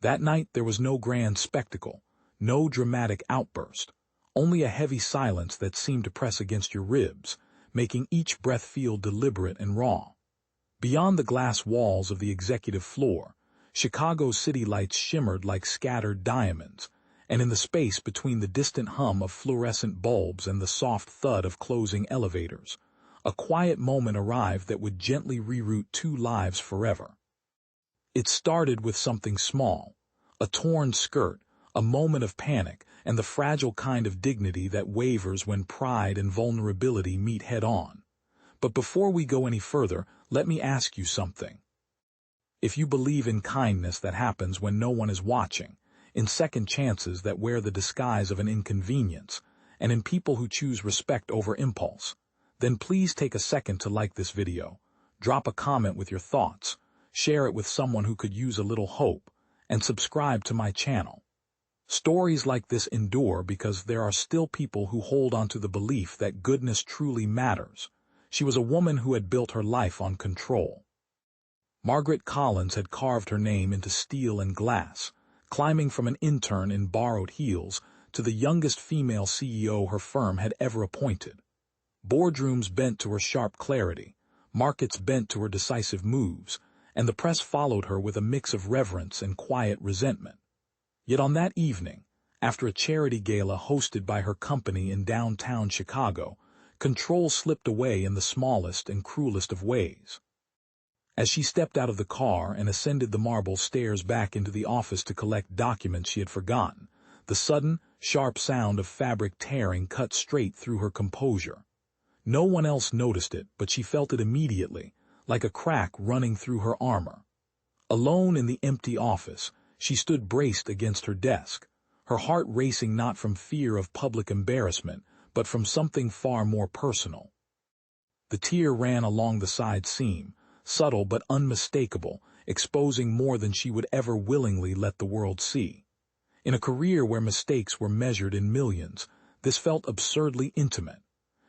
That night there was no grand spectacle, no dramatic outburst, only a heavy silence that seemed to press against your ribs, making each breath feel deliberate and raw. Beyond the glass walls of the executive floor, Chicago's city lights shimmered like scattered diamonds, and in the space between the distant hum of fluorescent bulbs and the soft thud of closing elevators, a quiet moment arrived that would gently reroute two lives forever. It started with something small, a torn skirt, a moment of panic, and the fragile kind of dignity that wavers when pride and vulnerability meet head-on. But before we go any further, let me ask you something. If you believe in kindness that happens when no one is watching, in second chances that wear the disguise of an inconvenience, and in people who choose respect over impulse, then please take a second to like this video, drop a comment with your thoughts, share it with someone who could use a little hope, and subscribe to my channel. Stories like this endure because there are still people who hold on to the belief that goodness truly matters. She was a woman who had built her life on control. Margaret Collins had carved her name into steel and glass, climbing from an intern in borrowed heels to the youngest female CEO her firm had ever appointed. Boardrooms bent to her sharp clarity, markets bent to her decisive moves, and the press followed her with a mix of reverence and quiet resentment. Yet on that evening, after a charity gala hosted by her company in downtown Chicago, control slipped away in the smallest and cruelest of ways. As she stepped out of the car and ascended the marble stairs back into the office to collect documents she had forgotten, the sudden, sharp sound of fabric tearing cut straight through her composure. No one else noticed it, but she felt it immediately, like a crack running through her armor. Alone in the empty office, she stood braced against her desk, her heart racing not from fear of public embarrassment, but from something far more personal. The tear ran along the side seam, subtle but unmistakable, exposing more than she would ever willingly let the world see. In a career where mistakes were measured in millions, this felt absurdly intimate.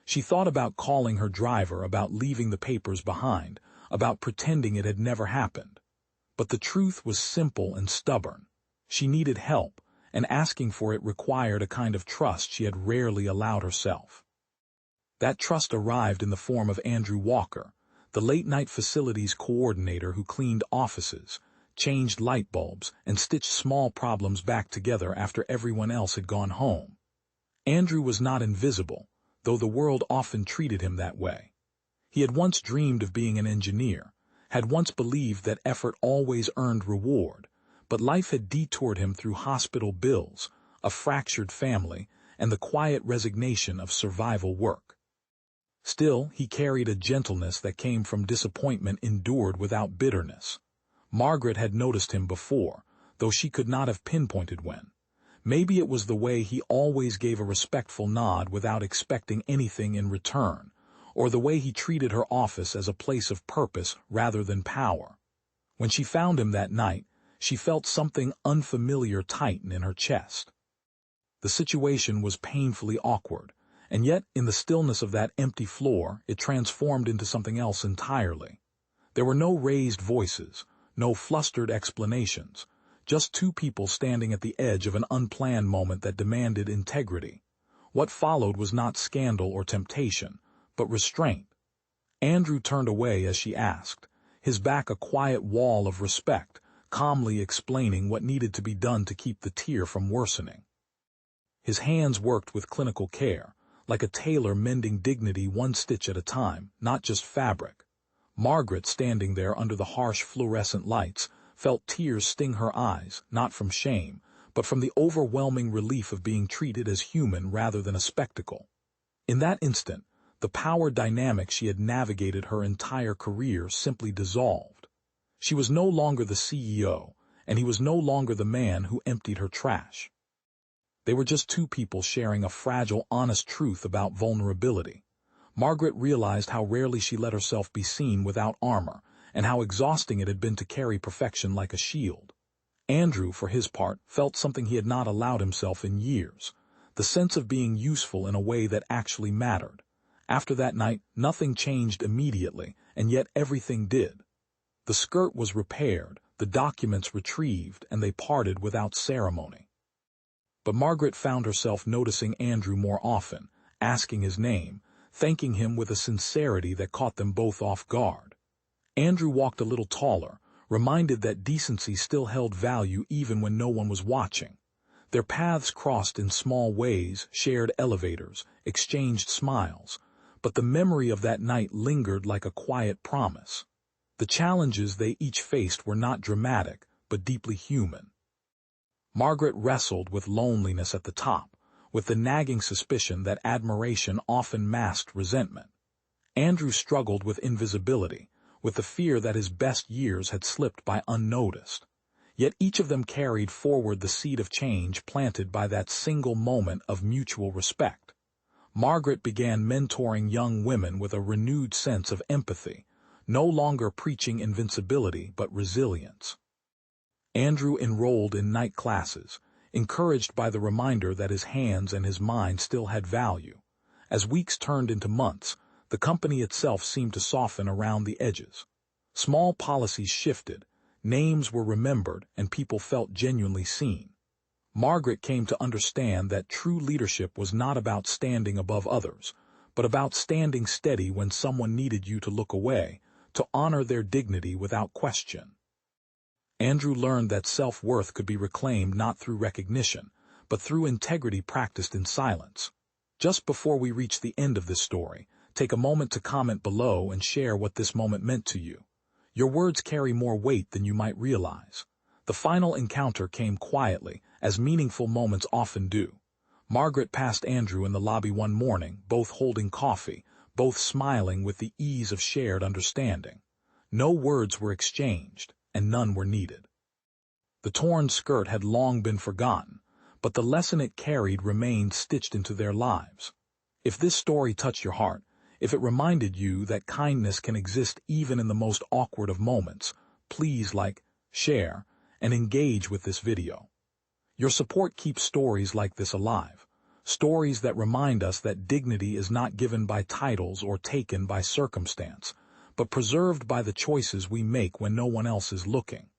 She thought about calling her driver, about leaving the papers behind, about pretending it had never happened. But the truth was simple and stubborn. She needed help, and asking for it required a kind of trust she had rarely allowed herself. That trust arrived in the form of Andrew Walker, the late-night facilities coordinator who cleaned offices, changed light bulbs, and stitched small problems back together after everyone else had gone home. Andrew was not invisible, though the world often treated him that way. He had once dreamed of being an engineer, had once believed that effort always earned reward, but life had detoured him through hospital bills, a fractured family, and the quiet resignation of survival work. Still, he carried a gentleness that came from disappointment endured without bitterness. Margaret had noticed him before, though she could not have pinpointed when. Maybe it was the way he always gave a respectful nod without expecting anything in return, or the way he treated her office as a place of purpose rather than power. When she found him that night, she felt something unfamiliar tighten in her chest. The situation was painfully awkward, and yet in the stillness of that empty floor, it transformed into something else entirely. There were no raised voices, no flustered explanations, just two people standing at the edge of an unplanned moment that demanded integrity. What followed was not scandal or temptation, but restraint. Andrew turned away as she asked, his back a quiet wall of respect, calmly explaining what needed to be done to keep the tear from worsening. His hands worked with clinical care, like a tailor mending dignity one stitch at a time, not just fabric. Margaret, standing there under the harsh fluorescent lights, felt tears sting her eyes, not from shame, but from the overwhelming relief of being treated as human rather than a spectacle. In that instant, the power dynamic she had navigated her entire career simply dissolved. She was no longer the CEO, and he was no longer the man who emptied her trash. They were just two people sharing a fragile, honest truth about vulnerability. Margaret realized how rarely she let herself be seen without armor, and how exhausting it had been to carry perfection like a shield. Andrew, for his part, felt something he had not allowed himself in years, the sense of being useful in a way that actually mattered. After that night, nothing changed immediately, and yet everything did. The skirt was repaired, the documents retrieved, and they parted without ceremony. But Margaret found herself noticing Andrew more often, asking his name, thanking him with a sincerity that caught them both off guard. Andrew walked a little taller, reminded that decency still held value even when no one was watching. Their paths crossed in small ways, shared elevators, exchanged smiles, but the memory of that night lingered like a quiet promise. The challenges they each faced were not dramatic, but deeply human. Margaret wrestled with loneliness at the top, with the nagging suspicion that admiration often masked resentment. Andrew struggled with invisibility, with the fear that his best years had slipped by unnoticed. Yet each of them carried forward the seed of change planted by that single moment of mutual respect. Margaret began mentoring young women with a renewed sense of empathy, no longer preaching invincibility but resilience. Andrew enrolled in night classes, encouraged by the reminder that his hands and his mind still had value. As weeks turned into months, the company itself seemed to soften around the edges. Small policies shifted, names were remembered, and people felt genuinely seen. Margaret came to understand that true leadership was not about standing above others, but about standing steady when someone needed you to look away, to honor their dignity without question. Andrew learned that self-worth could be reclaimed not through recognition, but through integrity practiced in silence. Just before we reach the end of this story, take a moment to comment below and share what this moment meant to you. Your words carry more weight than you might realize. The final encounter came quietly, as meaningful moments often do. Margaret passed Andrew in the lobby one morning, both holding coffee, both smiling with the ease of shared understanding. No words were exchanged, and none were needed. The torn skirt had long been forgotten, but the lesson it carried remained stitched into their lives. If this story touched your heart, if it reminded you that kindness can exist even in the most awkward of moments, please like, share, and engage with this video. Your support keeps stories like this alive, stories that remind us that dignity is not given by titles or taken by circumstance, but preserved by the choices we make when no one else is looking.